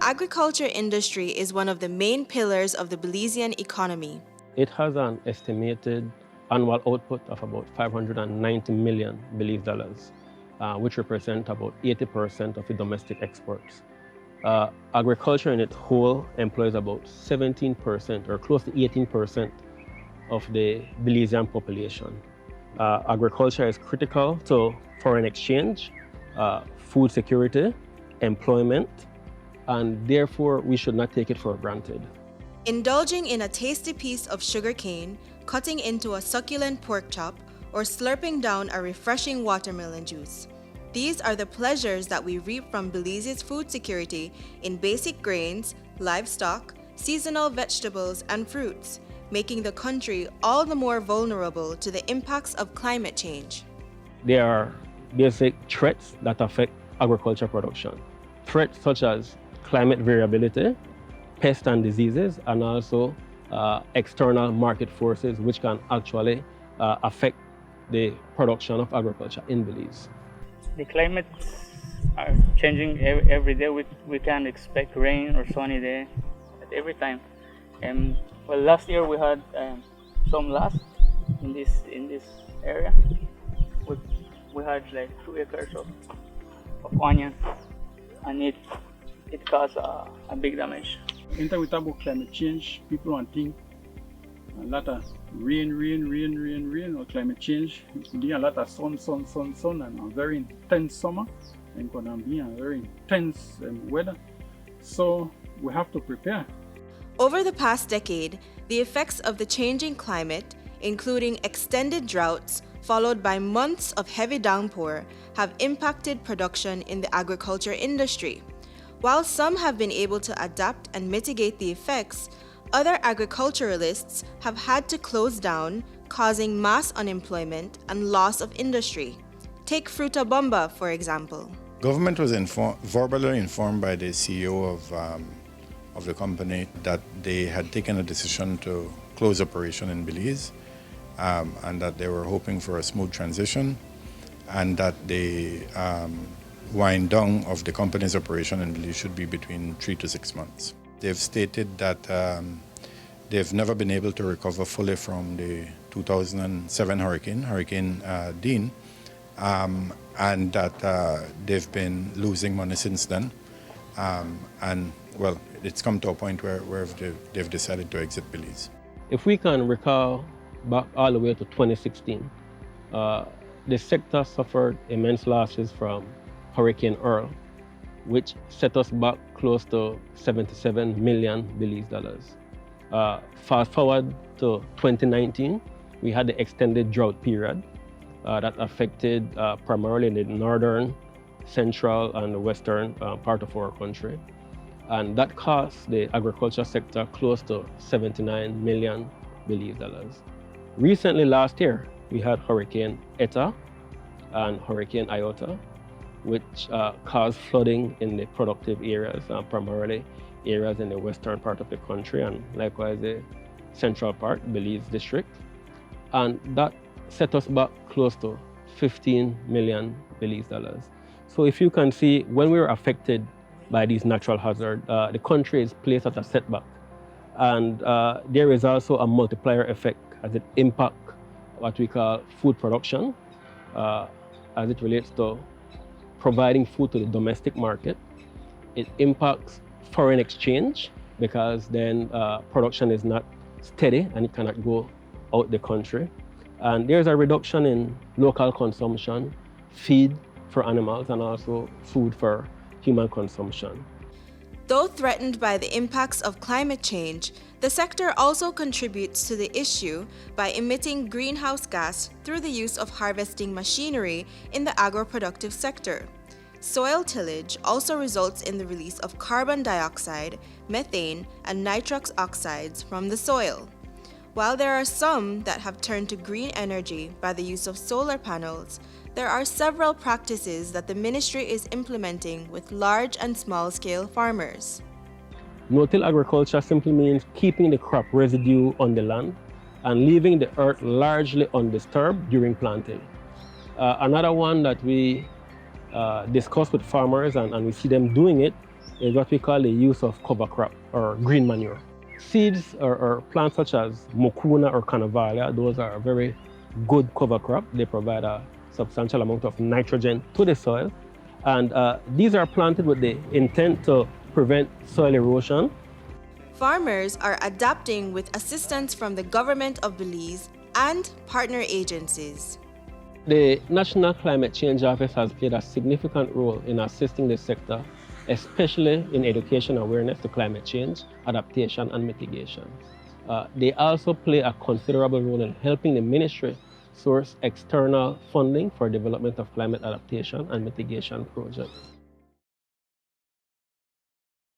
agriculture industry is one of the main pillars of the Belizean economy. It has an estimated annual output of about 590 million Belize dollars, which represent about 80% of the domestic exports. Agriculture in its whole employs about 17% or close to 18% of the Belizean population. Agriculture is critical to foreign exchange, food security, employment, and therefore we should not take it for granted. Indulging in a tasty piece of sugar cane, cutting into a succulent pork chop, or slurping down a refreshing watermelon juice. These are the pleasures that we reap from Belize's food security in basic grains, livestock, seasonal vegetables, and fruits, making the country all the more vulnerable to the impacts of climate change. There are basic threats that affect agriculture production. Threats such as climate variability, pests and diseases, and also external market forces which can actually affect the production of agriculture in Belize. The climate are changing every day. We can't expect rain or sunny day at every time. Well, last year we had some loss in this area. We had like 2 acres of onion, and it caused a big damage. Anytime we talk about climate change, people don't think a lot of rain or climate change. It could be a lot of sun, and a very intense summer, and gonna be a very intense weather. So we have to prepare. Over the past decade, the effects of the changing climate, including extended droughts followed by months of heavy downpour, have impacted production in the agriculture industry. While some have been able to adapt and mitigate the effects, other agriculturalists have had to close down, causing mass unemployment and loss of industry. Take Fruta Bomba, for example. Government was verbally informed by the CEO of the company that they had taken a decision to close operation in Belize, and that they were hoping for a smooth transition, and that the wind down of the company's operation in Belize should be between 3 to 6 months. They've stated that they've never been able to recover fully from the 2007 Hurricane Dean, and that they've been losing money since then. And well, it's come to a point where they've decided to exit Belize. If we can recall back all the way to 2016, the sector suffered immense losses from Hurricane Earl, which set us back close to 77 million Belize dollars. Fast forward to 2019, we had the extended drought period that affected primarily the northern, central, and western part of our country. And that cost the agriculture sector close to 79 million Belize dollars. Recently, last year, we had Hurricane Eta and Hurricane Iota, which caused flooding in the productive areas, primarily areas in the western part of the country, and likewise the central part, Belize district. And that set us back close to 15 million Belize dollars. So if you can see, when we were affected by these natural hazards, the country is placed at a setback. And there is also a multiplier effect as it impacts what we call food production, as it relates to providing food to the domestic market. It impacts foreign exchange because then production is not steady and it cannot go out the country. And there's a reduction in local consumption, feed for animals, and also food for human consumption. Though threatened by the impacts of climate change, the sector also contributes to the issue by emitting greenhouse gas through the use of harvesting machinery in the agro-productive sector. Soil tillage also results in the release of carbon dioxide, methane, and nitrous oxides from the soil. While there are some that have turned to green energy by the use of solar panels, there are several practices that the ministry is implementing with large and small-scale farmers. No-till agriculture simply means keeping the crop residue on the land and leaving the earth largely undisturbed during planting. Another one that we discuss with farmers and we see them doing it is what we call the use of cover crop or green manure. Seeds or plants such as mucuna or carnavalia, those are a very good cover crop. They provide a substantial amount of nitrogen to the soil. And these are planted with the intent to prevent soil erosion. Farmers are adapting with assistance from the government of Belize and partner agencies. The National Climate Change Office has played a significant role in assisting the sector, especially in education awareness to climate change, adaptation, and mitigation. They also play a considerable role in helping the ministry source external funding for development of climate adaptation and mitigation projects.